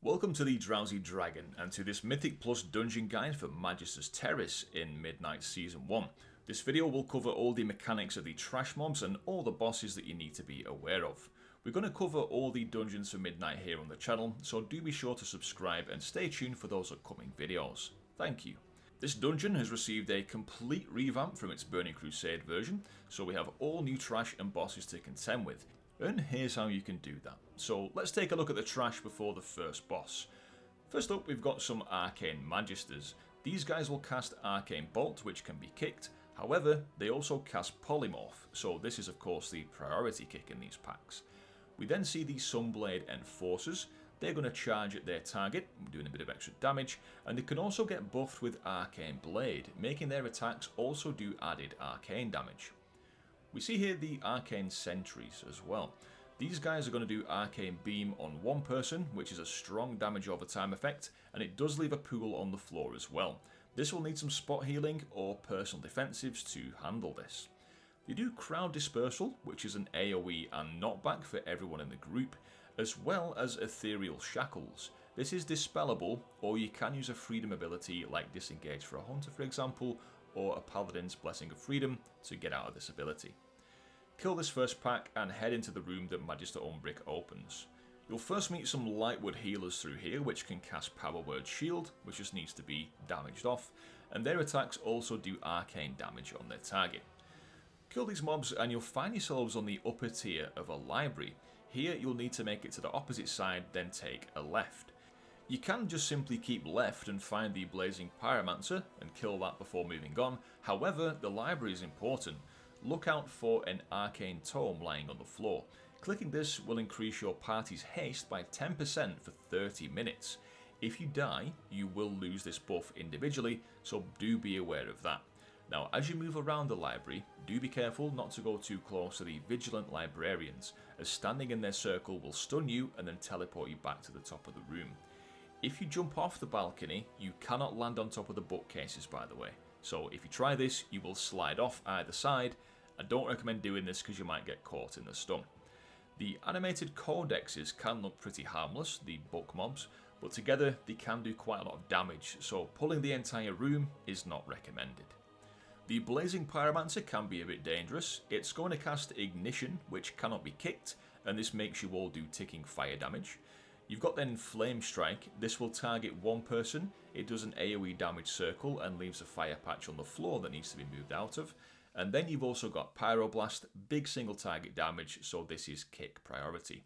Welcome to the Drowsy Dragon and to this Mythic Plus dungeon guide for Magister's Terrace in Midnight Season 1. This video will cover all the mechanics of the trash mobs and all the bosses that you need to be aware of. We're going to cover all the dungeons for Midnight here on the channel, so do be sure to subscribe and stay tuned for those upcoming videos. Thank you. This dungeon has received a complete revamp from its Burning Crusade version, so we have all new trash and bosses to contend with. And here's how you can do that. So let's take a look at the trash before the first boss. First up, we've got some Arcane Magisters. These guys will cast Arcane Bolt, which can be kicked. However, they also cast Polymorph, so this is of course the priority kick in these packs. We then see the Sunblade Enforcers. They're going to charge at their target, doing a bit of extra damage, and they can also get buffed with Arcane Blade, making their attacks also do added arcane damage. We see here the Arcane Sentries as well. These guys are going to do Arcane Beam on one person, which is a strong damage over time effect, and it does leave a pool on the floor as well. This will need some spot healing or personal defensives to handle this. They do Crowd Dispersal, which is an AoE and knockback for everyone in the group, as well as Ethereal Shackles. This is dispellable, or you can use a freedom ability like Disengage for a Hunter for example, or a Paladin's Blessing of Freedom to get out of this ability. Kill this first pack and head into the room that Magister opens. You'll first meet some Lightwood healers through here, which can cast Power Word Shield, which just needs to be damaged off, and their attacks also do arcane damage on their target. Kill these mobs and you'll find yourselves on the upper tier of a library. Here you'll need to make it to the opposite side, then take a left. You can just simply keep left and find the Blazing Pyromancer and kill that before moving on. However, the library is important. Look out for an Arcane Tome lying on the floor. Clicking this will increase your party's haste by 10% for 30 minutes. If you die, you will lose this buff individually, so do be aware of that. Now, as you move around the library, do be careful not to go too close to the Vigilant Librarians, as standing in their circle will stun you and then teleport you back to the top of the room. If you jump off the balcony, you cannot land on top of the bookcases, by the way. So if you try this, you will slide off either side. I don't recommend doing this because you might get caught in the stun. The animated codexes can look pretty harmless, the book mobs, but together they can do quite a lot of damage, so pulling the entire room is not recommended. The Blazing Pyromancer can be a bit dangerous. It's going to cast Ignition, which cannot be kicked, and this makes you all do ticking fire damage. You've got then Flame Strike. This will target one person. It does an AoE damage circle and leaves a fire patch on the floor that needs to be moved out of. And then you've also got Pyroblast, big single target damage, so this is kick priority.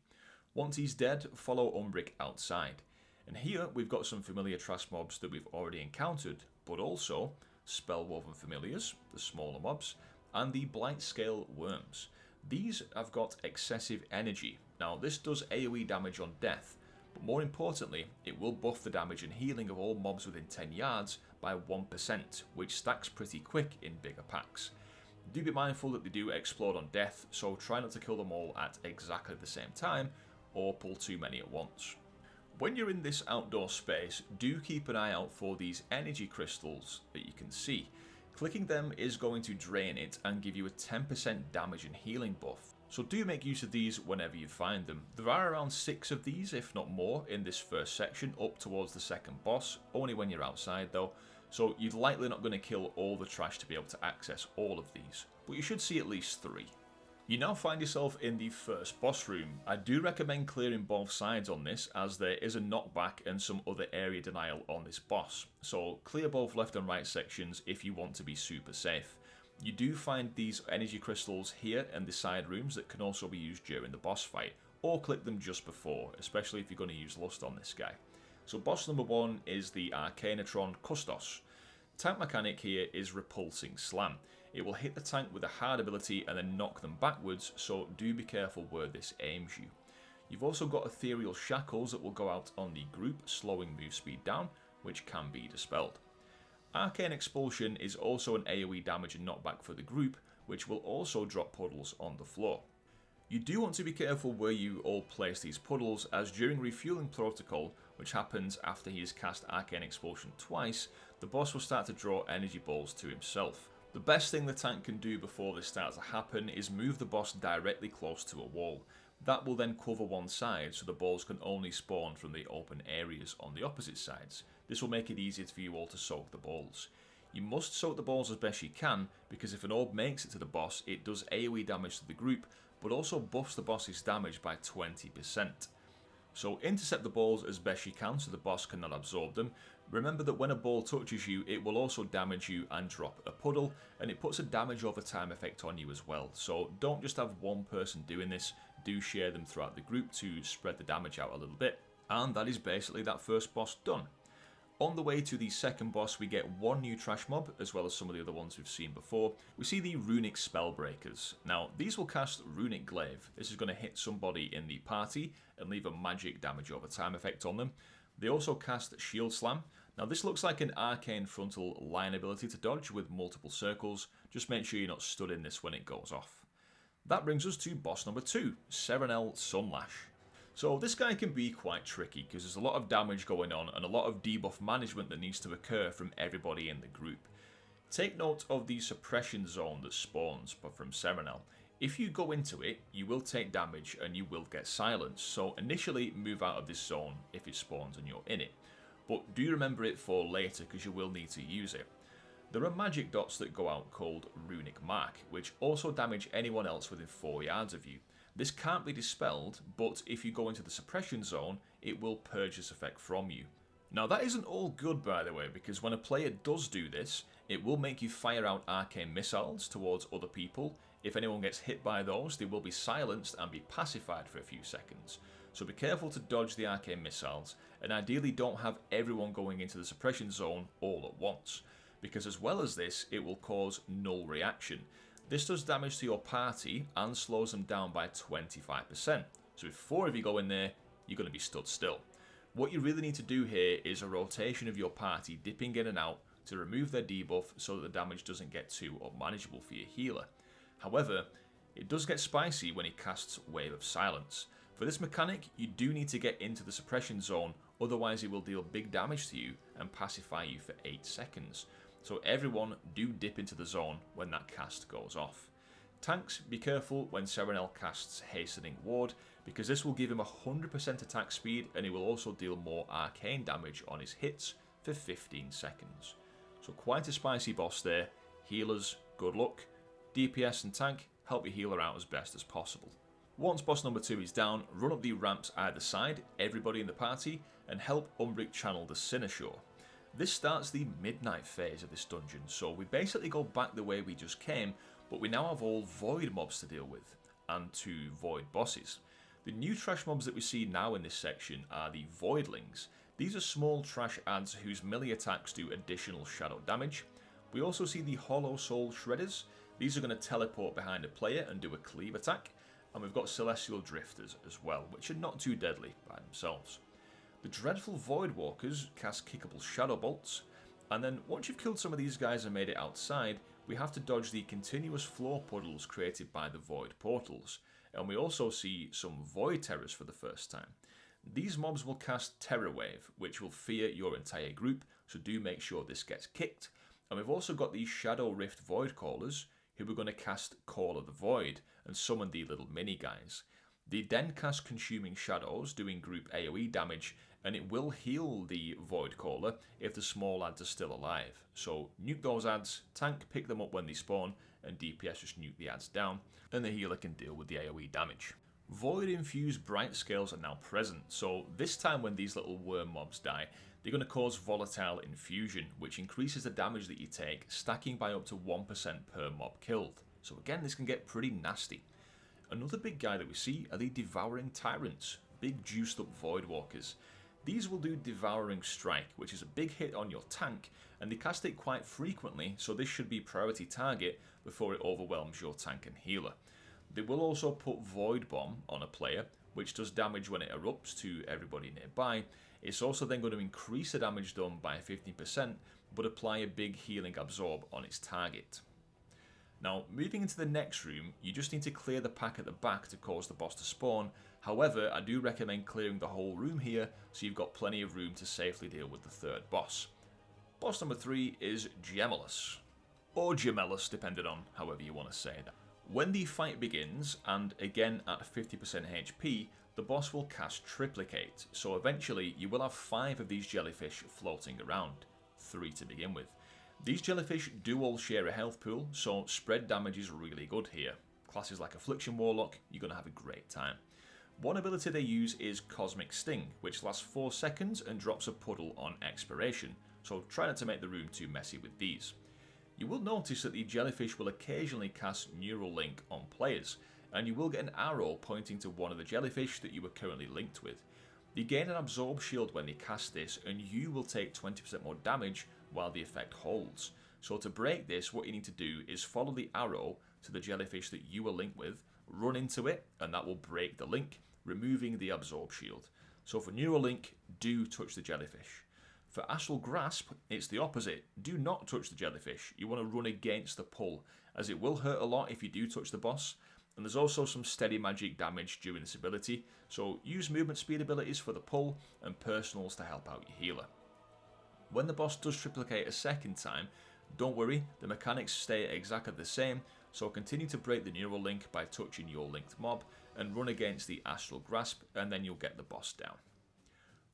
Once he's dead, follow Umbric outside. And here we've got some familiar trash mobs that we've already encountered, but also Spellwoven Familiars, the smaller mobs, and the Blightscale Worms. These have got excessive energy. Now this does AoE damage on death, but more importantly, it will buff the damage and healing of all mobs within 10 yards by 1%, which stacks pretty quick in bigger packs. Do be mindful that they do explode on death, so try not to kill them all at exactly the same time, or pull too many at once. When you're in this outdoor space, do keep an eye out for these energy crystals that you can see. Clicking them is going to drain it and give you a 10% damage and healing buff. So do make use of these whenever you find them. There are around 6 of these, if not more, in this first section, up towards the second boss, only when you're outside though. So you're likely not going to kill all the trash to be able to access all of these, but you should see at least 3. You now find yourself in the first boss room. I do recommend clearing both sides on this, as there is a knockback and some other area denial on this boss. So clear both left and right sections if you want to be super safe. You do find these energy crystals here in the side rooms that can also be used during the boss fight, or click them just before, especially if you're going to use Lust on this guy. So boss number 1 is the Arcanotron Custos. Tank mechanic here is Repulsing Slam. It will hit the tank with a hard ability and then knock them backwards, so do be careful where this aims you. You've also got Ethereal Shackles that will go out on the group, slowing move speed down, which can be dispelled. Arcane Expulsion is also an AoE damage and knockback for the group, which will also drop puddles on the floor. You do want to be careful where you all place these puddles, as during Refueling Protocol, which happens after he has cast Arcane Expulsion twice, the boss will start to draw energy balls to himself. The best thing the tank can do before this starts to happen is move the boss directly close to a wall. That will then cover one side, so the balls can only spawn from the open areas on the opposite sides. This will make it easier for you all to soak the balls. You must soak the balls as best you can, because if an orb makes it to the boss, it does AoE damage to the group, but also buffs the boss's damage by 20%. So intercept the balls as best you can so the boss cannot absorb them. Remember that when a ball touches you, it will also damage you and drop a puddle, and it puts a damage over time effect on you as well. So don't just have one person doing this, do share them throughout the group to spread the damage out a little bit. And that is basically that first boss done. On the way to the second boss, we get one new trash mob, as well as some of the other ones we've seen before. We see the Runic Spellbreakers. Now, these will cast Runic Glaive. This is going to hit somebody in the party and leave a magic damage over time effect on them. They also cast Shield Slam. Now, this looks like an Arcane frontal line ability to dodge with multiple circles. Just make sure you're not stood in this when it goes off. That brings us to boss number 2, Seranel Sunlash. So this guy can be quite tricky because there's a lot of damage going on and a lot of debuff management that needs to occur from everybody in the group. Take note of the suppression zone that spawns from Seranel. If you go into it, you will take damage and you will get silenced, so initially move out of this zone if it spawns and you're in it. But do remember it for later because you will need to use it. There are magic dots that go out called Runic Mark, which also damage anyone else within 4 yards of you. This can't be dispelled, but if you go into the suppression zone, it will purge this effect from you. Now that isn't all good, by the way, because when a player does do this, it will make you fire out arcane missiles towards other people. If anyone gets hit by those, they will be silenced and be pacified for a few seconds. So be careful to dodge the arcane missiles, and ideally don't have everyone going into the suppression zone all at once, because as well as this, it will cause null reaction. This does damage to your party and slows them down by 25%. So if 4 of you go in there, you're going to be stood still. What you really need to do here is a rotation of your party dipping in and out to remove their debuff so that the damage doesn't get too unmanageable for your healer. However, it does get spicy when he casts Wave of Silence. For this mechanic, you do need to get into the suppression zone, otherwise it will deal big damage to you and pacify you for 8 seconds. So everyone do dip into the zone when that cast goes off. Tanks, be careful when Seranel casts Hastening Ward, because this will give him 100% attack speed and he will also deal more arcane damage on his hits for 15 seconds. So quite a spicy boss there. Healers, good luck. DPS and tank, help your healer out as best as possible. Once boss number 2 is down, run up the ramps either side, everybody in the party, and help Umbric channel the Cynosure. This starts the midnight phase of this dungeon, so we basically go back the way we just came, but we now have all void mobs to deal with, and 2 void bosses. The new trash mobs that we see now in this section are the Voidlings. These are small trash adds whose melee attacks do additional shadow damage. We also see the Hollow Soul Shredders. These are going to teleport behind a player and do a cleave attack, and we've got Celestial Drifters as well, which are not too deadly by themselves. The Dreadful Voidwalkers cast kickable Shadow Bolts, and then once you've killed some of these guys and made it outside, we have to dodge the continuous floor puddles created by the Void Portals, and we also see some Void Terrors for the first time. These mobs will cast Terror Wave, which will fear your entire group, so do make sure this gets kicked. And we've also got these Shadow Rift Void Callers, who are going to cast Call of the Void and summon the little mini guys. They then cast Consuming Shadows, doing group AoE damage, and it will heal the Void Caller if the small adds are still alive. So nuke those adds, tank pick them up when they spawn, and DPS just nuke the adds down, and the healer can deal with the AoE damage. Void infused Bright Scales are now present, so this time when these little worm mobs die, they're going to cause Volatile Infusion, which increases the damage that you take, stacking by up to 1% per mob killed. So again, this can get pretty nasty. Another big guy that we see are the Devouring Tyrants, big juiced up Voidwalkers. These will do Devouring Strike, which is a big hit on your tank, and they cast it quite frequently, so this should be priority target before it overwhelms your tank and healer. They will also put Void Bomb on a player, which does damage when it erupts to everybody nearby. It's also then going to increase the damage done by 15%, but apply a big healing absorb on its target. Now, moving into the next room, you just need to clear the pack at the back to cause the boss to spawn. However, I do recommend clearing the whole room here, so you've got plenty of room to safely deal with the third boss. Boss number 3 is Gemellus, or Gemellus, depending on however you want to say that. When the fight begins, and again at 50% HP, the boss will cast Triplicate, so eventually you will have 5 of these jellyfish floating around, 3 to begin with. These jellyfish do all share a health pool, so spread damage is really good here. Classes like Affliction Warlock, you're going to have a great time. One ability they use is Cosmic Sting, which lasts 4 seconds and drops a puddle on expiration, so try not to make the room too messy with these. You will notice that the jellyfish will occasionally cast Neural Link on players, and you will get an arrow pointing to one of the jellyfish that you are currently linked with. You gain an Absorb Shield when they cast this, and you will take 20% more damage while the effect holds. So to break this, what you need to do is follow the arrow to the jellyfish that you are linked with, run into it, and that will break the link, removing the Absorb Shield. So for Neural Link, do touch the jellyfish. For Astral Grasp, it's the opposite. Do not touch the jellyfish. You want to run against the pull, as it will hurt a lot if you do touch the boss. And there's also some steady magic damage during this ability, so use movement speed abilities for the pull and personals to help out your healer. When the boss does triplicate a second time, don't worry, the mechanics stay exactly the same, so continue to break the neural link by touching your linked mob and run against the Astral Grasp, and then you'll get the boss down.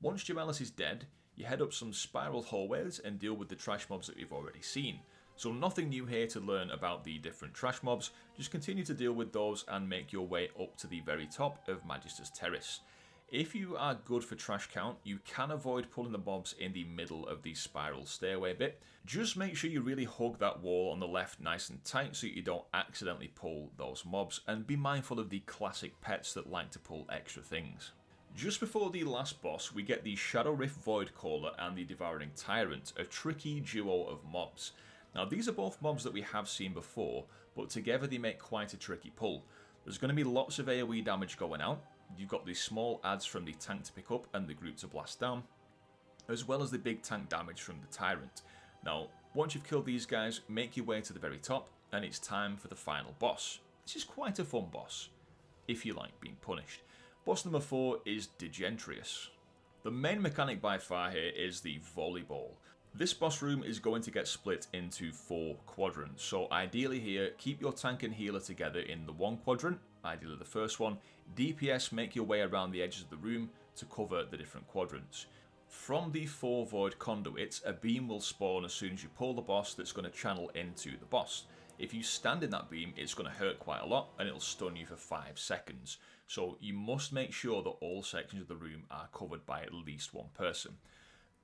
Once Gemellus is dead, you head up some spiral hallways and deal with the trash mobs that we've already seen. So nothing new here to learn about the different trash mobs, just continue to deal with those and make your way up to the very top of Magister's Terrace. If you are good for trash count, you can avoid pulling the mobs in the middle of the spiral stairway bit. Just make sure you really hug that wall on the left nice and tight so you don't accidentally pull those mobs, and be mindful of the classic pets that like to pull extra things. Just before the last boss, we get the Shadow Rift Voidcaller and the Devouring Tyrant, a tricky duo of mobs. Now these are both mobs that we have seen before, but together they make quite a tricky pull. There's going to be lots of AoE damage going out. You've got the small adds from the tank to pick up and the group to blast down, as well as the big tank damage from the Tyrant. Now, once you've killed these guys, make your way to the very top, and it's time for the final boss. This is quite a fun boss, if you like being punished. Boss number 4 is Degentrius. The main mechanic by far here is the volleyball. This boss room is going to get split into 4 quadrants, so ideally here, keep your tank and healer together in the one quadrant, ideally the first one. DPS make your way around the edges of the room to cover the different quadrants. From the 4 void conduits, a beam will spawn as soon as you pull the boss that's going to channel into the boss. If you stand in that beam, it's going to hurt quite a lot and it'll stun you for 5 seconds. So you must make sure that all sections of the room are covered by at least one person.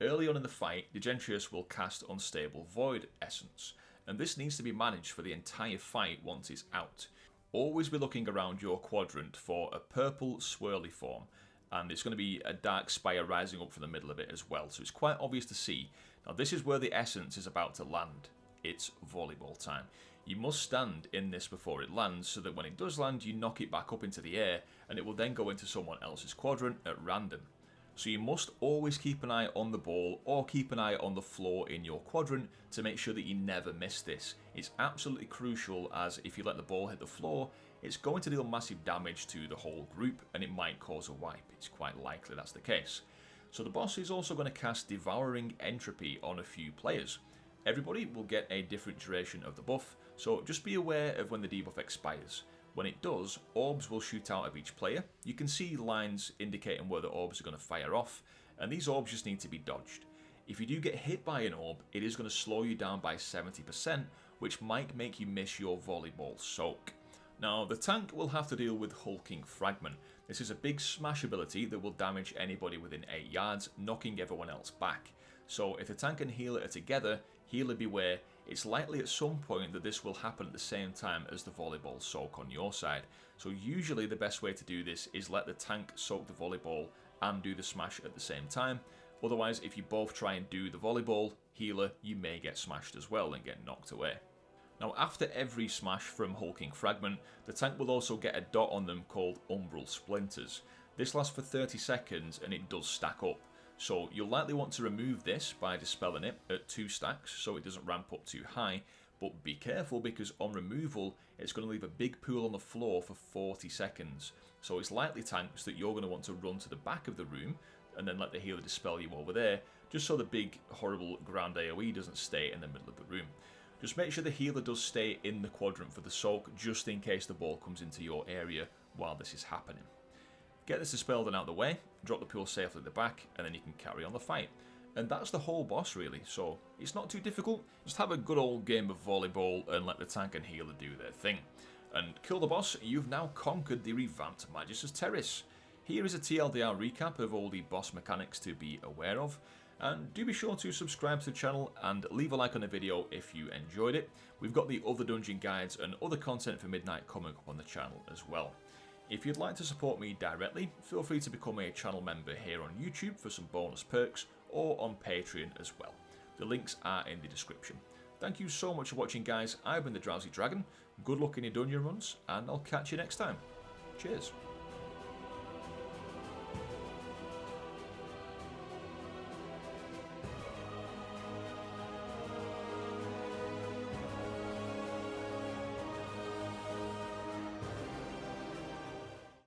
Early on in the fight, Degentrius will cast Unstable Void Essence, and this needs to be managed for the entire fight once it's out. Always be looking around your quadrant for a purple swirly form, and it's going to be a dark spire rising up from the middle of it as well, so it's quite obvious to see. Now this is where the essence is about to land. It's volleyball time. You must stand in this before it lands, so that when it does land, you knock it back up into the air, and it will then go into someone else's quadrant at random. So you must always keep an eye on the ball or keep an eye on the floor in your quadrant to make sure that you never miss this. It's absolutely crucial, as if you let the ball hit the floor, it's going to deal massive damage to the whole group and it might cause a wipe. It's quite likely that's the case. So the boss is also going to cast Devouring Entropy on a few players. Everybody will get a different duration of the buff, so just be aware of when the debuff expires. When it does, orbs will shoot out of each player. You can see lines indicating where the orbs are going to fire off, and these orbs just need to be dodged. If you do get hit by an orb, it is going to slow you down by 70%, which might make you miss your volleyball soak. Now, the tank will have to deal with Hulking Fragment. This is a big smash ability that will damage anybody within 8 yards, knocking everyone else back. So if the tank and healer are together, healer beware. It's likely at some point that this will happen at the same time as the volleyball soak on your side. So usually the best way to do this is let the tank soak the volleyball and do the smash at the same time. Otherwise, if you both try and do the volleyball, healer, you may get smashed as well and get knocked away. Now after every smash from Hulking Fragment, the tank will also get a dot on them called Umbral Splinters. This lasts for 30 seconds and it does stack up. So you'll likely want to remove this by dispelling it at 2 stacks so it doesn't ramp up too high, but be careful because on removal it's going to leave a big pool on the floor for 40 seconds. So it's likely, tanks, that you're going to want to run to the back of the room and then let the healer dispel you over there, just so the big horrible ground AoE doesn't stay in the middle of the room. Just make sure the healer does stay in the quadrant for the soak, just in case the ball comes into your area while this is happening. Get this dispelled and out of the way, drop the pool safely at the back, and then you can carry on the fight. And that's the whole boss really, so it's not too difficult. Just have a good old game of volleyball and let the tank and healer do their thing. And kill the boss, you've now conquered the revamped Magister's Terrace. Here is a TLDR recap of all the boss mechanics to be aware of. And do be sure to subscribe to the channel and leave a like on the video if you enjoyed it. We've got the other dungeon guides and other content for Midnight coming up on the channel as well. If you'd like to support me directly, feel free to become a channel member here on YouTube for some bonus perks, or on Patreon as well. The links are in the description. Thank you so much for watching, guys. I've been the Drowsy Dragon. Good luck in your dungeon runs, and I'll catch you next time. Cheers.